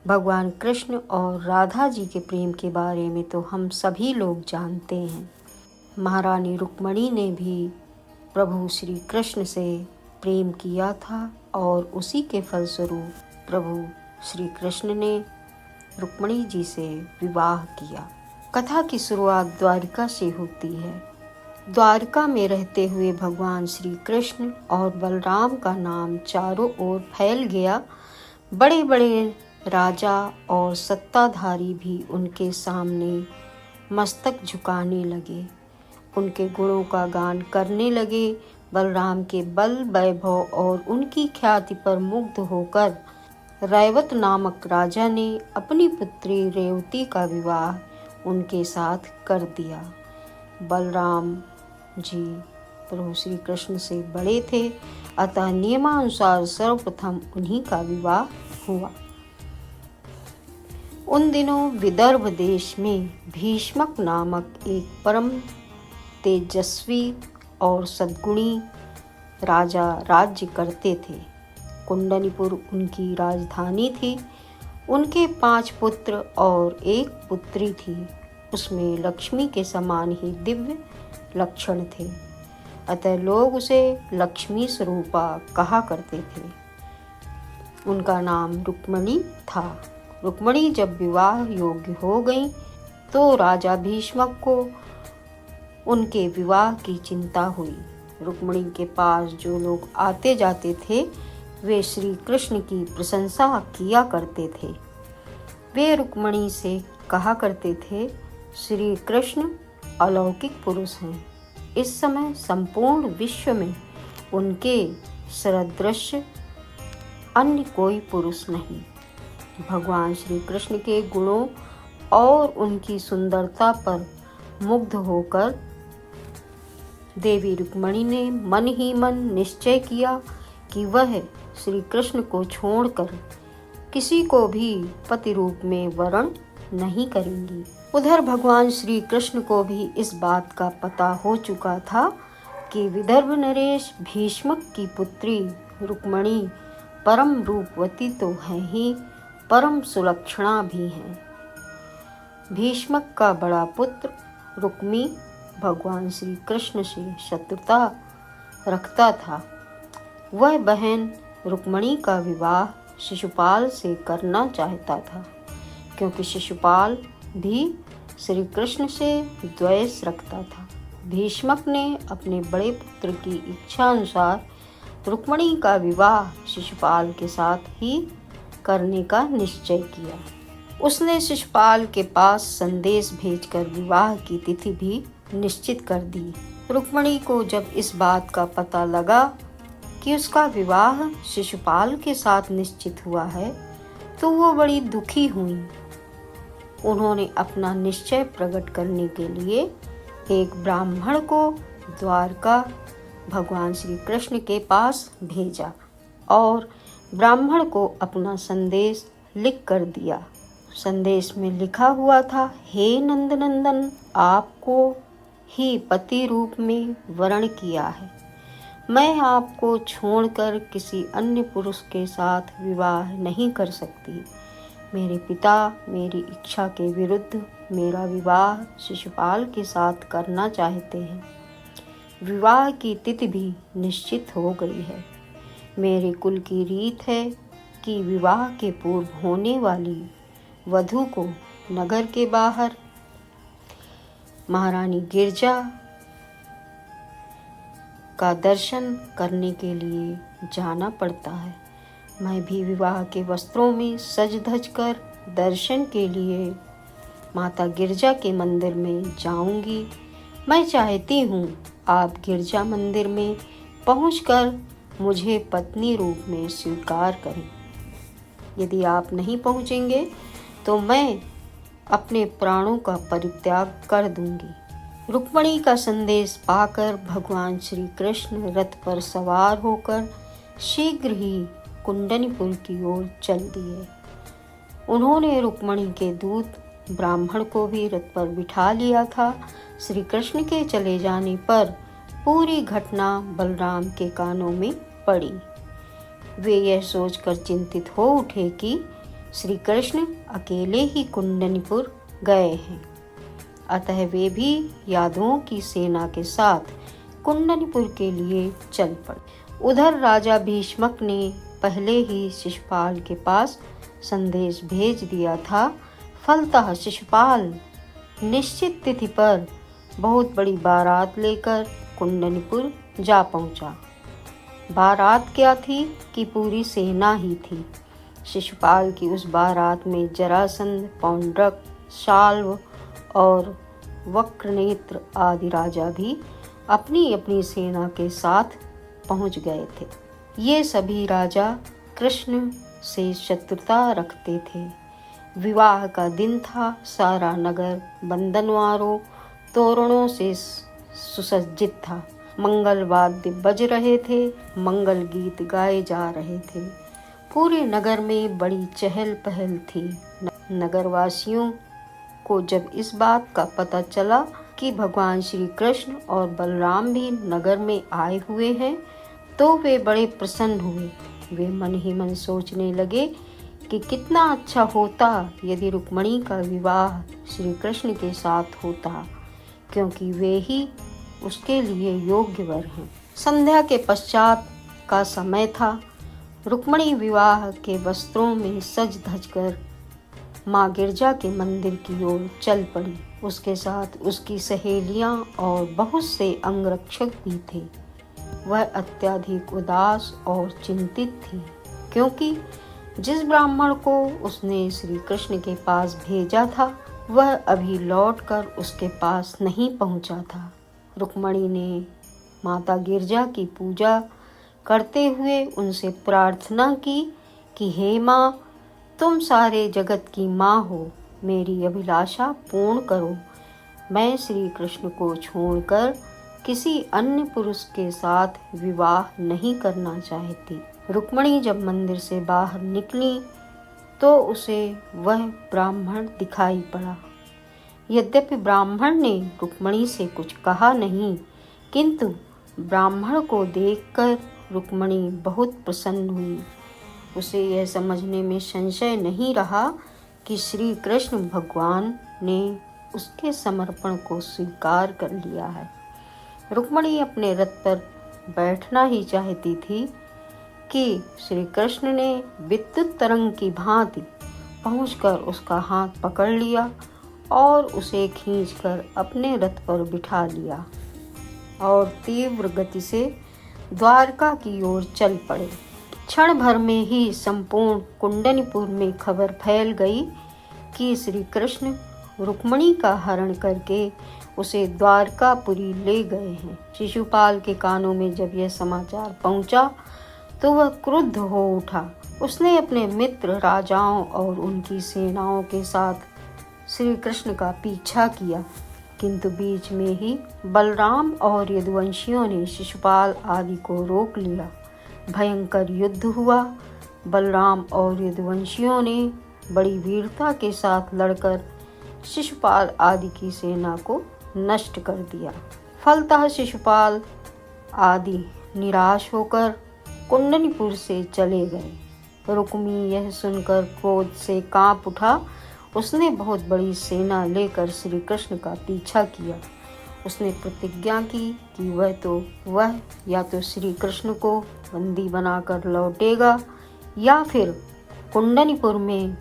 भगवान कृष्ण और राधा जी के प्रेम के बारे में तो हम सभी लोग जानते हैं। महारानी रुक्मणी ने भी प्रभु श्री कृष्ण से प्रेम किया था और उसी के फलस्वरूप प्रभु श्री कृष्ण ने रुक्मणी जी से विवाह किया। कथा की शुरुआत द्वारिका से होती है। द्वारिका में रहते हुए भगवान श्री कृष्ण और बलराम का नाम चारों ओर फैल गया। बड़े बड़े राजा और सत्ताधारी भी उनके सामने मस्तक झुकाने लगे, उनके गुणों का गान करने लगे। बलराम के बल, वैभव और उनकी ख्याति पर मुग्ध होकर रैवत नामक राजा ने अपनी पुत्री रेवती का विवाह उनके साथ कर दिया। बलराम जी प्रभु श्री कृष्ण से बड़े थे, अतः नियमानुसार सर्वप्रथम उन्हीं का विवाह हुआ। उन दिनों विदर्भ देश में भीष्मक नामक एक परम तेजस्वी और सद्गुणी राजा राज्य करते थे। कुंडलीपुर उनकी राजधानी थी। उनके 5 पुत्र और 1 पुत्री थी। उसमें लक्ष्मी के समान ही दिव्य लक्षण थे, अतः लोग उसे लक्ष्मी स्वरूपा कहा करते थे। उनका नाम रुक्मणी था। रुक्मणी जब विवाह योग्य हो गई तो राजा भीष्मक को उनके विवाह की चिंता हुई। रुक्मणी के पास जो लोग आते जाते थे वे श्री कृष्ण की प्रशंसा किया करते थे। वे रुक्मणी से कहा करते थे, श्री कृष्ण अलौकिक पुरुष हैं। इस समय संपूर्ण विश्व में उनके सदृश अन्य कोई पुरुष नहीं। भगवान श्री कृष्ण के गुणों और उनकी सुंदरता पर मुग्ध होकर देवी रुक्मणी ने मन ही मन निश्चय किया कि वह श्री कृष्ण को छोड़कर किसी को भी पति रूप में वरण नहीं करेंगी। उधर भगवान श्री कृष्ण को भी इस बात का पता हो चुका था कि विदर्भ नरेश भीष्मक की पुत्री रुक्मणी परम रूपवती तो है ही, परम सुलक्षणा भी है। भीष्मक का बड़ा पुत्र रुक्मी भगवान श्री कृष्ण से शत्रुता रखता था। वह बहन रुक्मणी का विवाह शिशुपाल से करना चाहता था, क्योंकि शिशुपाल भी श्री कृष्ण से द्वेष रखता था। भीष्मक ने अपने बड़े पुत्र की इच्छा अनुसार रुक्मणी का विवाह शिशुपाल के साथ ही करने का निश्चय किया। उसने शिशुपाल के पास संदेश भेजकर विवाह की तिथि भी निश्चित कर दी। रुक्मणी को जब इस बात का पता लगा कि उसका विवाह शिशुपाल के साथ निश्चित हुआ है तो वो बड़ी दुखी हुई। उन्होंने अपना निश्चय प्रकट करने के लिए एक ब्राह्मण को द्वारका भगवान श्री कृष्ण के पास भेजा और ब्राह्मण को अपना संदेश लिख कर दिया। संदेश में लिखा हुआ था, हे नंदनंदन, आपको ही पति रूप में वरण किया है। मैं आपको छोड़कर किसी अन्य पुरुष के साथ विवाह नहीं कर सकती। मेरे पिता मेरी इच्छा के विरुद्ध मेरा विवाह शिशुपाल के साथ करना चाहते हैं। विवाह की तिथि भी निश्चित हो गई है। मेरे कुल की रीत है कि विवाह के पूर्व होने वाली वधू को नगर के बाहर महारानी गिरजा का दर्शन करने के लिए जाना पड़ता है। मैं भी विवाह के वस्त्रों में सज धज कर दर्शन के लिए माता गिरजा के मंदिर में जाऊंगी। मैं चाहती हूँ आप गिरजा मंदिर में पहुंचकर मुझे पत्नी रूप में स्वीकार करें। यदि आप नहीं पहुंचेंगे तो मैं अपने प्राणों का परित्याग कर दूंगी। रुक्मणी का संदेश पाकर भगवान श्री कृष्ण रथ पर सवार होकर शीघ्र ही कुंडलीपुर की ओर चल दिए। उन्होंने रुक्मणी के दूत ब्राह्मण को भी रथ पर बिठा लिया था। श्री कृष्ण के चले जाने पर पूरी घटना बलराम के कानों में पड़ी। वे यह सोचकर चिंतित हो उठे कि श्री कृष्ण अकेले ही कुंडनीपुर गए हैं, अतः वे भी यादवों की सेना के साथ कुंडनीपुर के लिए चल पड़े। उधर राजा भीष्मक ने पहले ही शिशुपाल के पास संदेश भेज दिया था। फलतः शिशुपाल निश्चित तिथि पर बहुत बड़ी बारात लेकर कुंडनीपुर जा पहुंचा। बारात क्या थी कि पूरी सेना ही थी। शिशुपाल की उस बारात में जरासंध, पौंड्रक, शाल्व और वक्रनेत्र आदि राजा भी अपनी अपनी सेना के साथ पहुंच गए थे। ये सभी राजा कृष्ण से शत्रुता रखते थे। विवाह का दिन था। सारा नगर बंधनवारों, तोरणों से सुसज्जित था। मंगल वाद्य बज रहे थे, मंगल गीत गाए जा रहे थे। पूरे नगर में बड़ी चहल पहल थी। नगरवासियों को जब इस बात का पता चला कि भगवान श्री कृष्ण और बलराम भी नगर में आए हुए हैं, तो वे बड़े प्रसन्न हुए। वे मन ही मन सोचने लगे कि कितना अच्छा होता यदि रुक्मिणी का विवाह श्री कृष्ण के साथ होता, क्योंकि वे ही उसके लिए योग्य वर हैं। संध्या के पश्चात का समय था। रुक्मिणी विवाह के वस्त्रों में सज धज कर माँ गिरजा के मंदिर की ओर चल पड़ी। उसके साथ उसकी सहेलियां और बहुत से अंगरक्षक भी थे। वह अत्यधिक उदास और चिंतित थी, क्योंकि जिस ब्राह्मण को उसने श्री कृष्ण के पास भेजा था वह अभी लौटकर उसके पास नहीं पहुंचा था। रुक्मिणी ने माता गिरजा की पूजा करते हुए उनसे प्रार्थना की कि हे माँ, तुम सारे जगत की माँ हो, मेरी अभिलाषा पूर्ण करो। मैं श्री कृष्ण को छोड़कर किसी अन्य पुरुष के साथ विवाह नहीं करना चाहती। रुक्मिणी जब मंदिर से बाहर निकली तो उसे वह ब्राह्मण दिखाई पड़ा। यद्यपि ब्राह्मण ने रुक्मिणी से कुछ कहा नहीं, किंतु ब्राह्मण को देखकर रुक्मिणी बहुत प्रसन्न हुई। उसे यह समझने में संशय नहीं रहा कि श्री कृष्ण भगवान ने उसके समर्पण को स्वीकार कर लिया है। रुक्मिणी अपने रथ पर बैठना ही चाहती थी कि श्री कृष्ण ने विद्युत तरंग की भांति पहुंचकर उसका हाथ पकड़ लिया और उसे खींचकर अपने रथ पर बिठा लिया और तीव्र गति से द्वारका की ओर चल पड़े। क्षण भर में ही संपूर्ण कुंडनीपुर में खबर फैल गई कि श्री कृष्ण रुक्मिणी का हरण करके उसे द्वारकापुरी ले गए हैं। शिशुपाल के कानों में जब यह समाचार पहुंचा तो वह क्रुद्ध हो उठा। उसने अपने मित्र राजाओं और उनकी सेनाओं के साथ श्री कृष्ण का पीछा किया, किंतु बीच में ही बलराम और यदुवंशियों ने शिशुपाल आदि को रोक लिया। भयंकर युद्ध हुआ। बलराम और यदुवंशियों ने बड़ी वीरता के साथ लड़कर शिशुपाल आदि की सेना को नष्ट कर दिया। फलतः शिशुपाल आदि निराश होकर कुंडनीपुर से चले गए। रुक्मी यह सुनकर क्रोध से कांप उठा। उसने बहुत बड़ी सेना लेकर श्री कृष्ण का पीछा किया। उसने प्रतिज्ञा की कि वह या तो श्री कृष्ण को बंदी बनाकर लौटेगा या फिर कुंडनीपुर में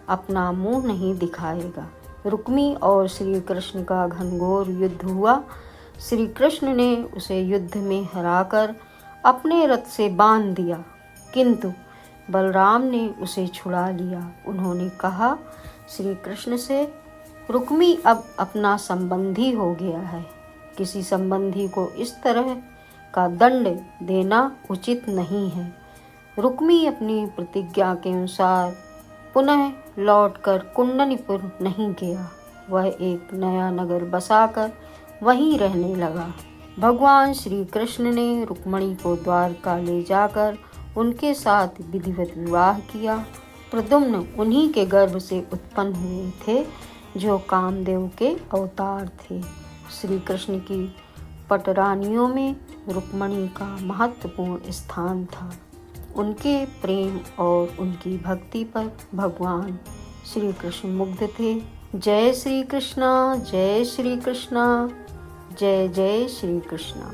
अपना मुंह नहीं दिखाएगा। रुक्मी और श्री कृष्ण का घनघोर युद्ध हुआ। श्री कृष्ण ने उसे युद्ध में हराकर अपने रथ से बांध दिया, किंतु बलराम ने उसे छुड़ा लिया। उन्होंने कहा श्री कृष्ण से, रुक्मी अब अपना संबंधी हो गया है। किसी संबंधी को इस तरह का दंड देना उचित नहीं है। रुक्मी अपनी प्रतिज्ञा के अनुसार पुनः लौटकर कुंडनीपुर नहीं गया। वह एक नया नगर बसाकर वहीं रहने लगा। भगवान श्री कृष्ण ने रुक्मिणी को द्वारका ले जाकर उनके साथ विधिवत विवाह किया। प्रद्युम्न उन्हीं के गर्भ से उत्पन्न हुए थे जो कामदेव के अवतार थे। श्री कृष्ण की पटरानियों में रुक्मिणी का महत्वपूर्ण स्थान था। उनके प्रेम और उनकी भक्ति पर भगवान श्री कृष्ण मुग्ध थे। जय श्री कृष्णा, जय श्री कृष्णा, जय जय श्री कृष्णा।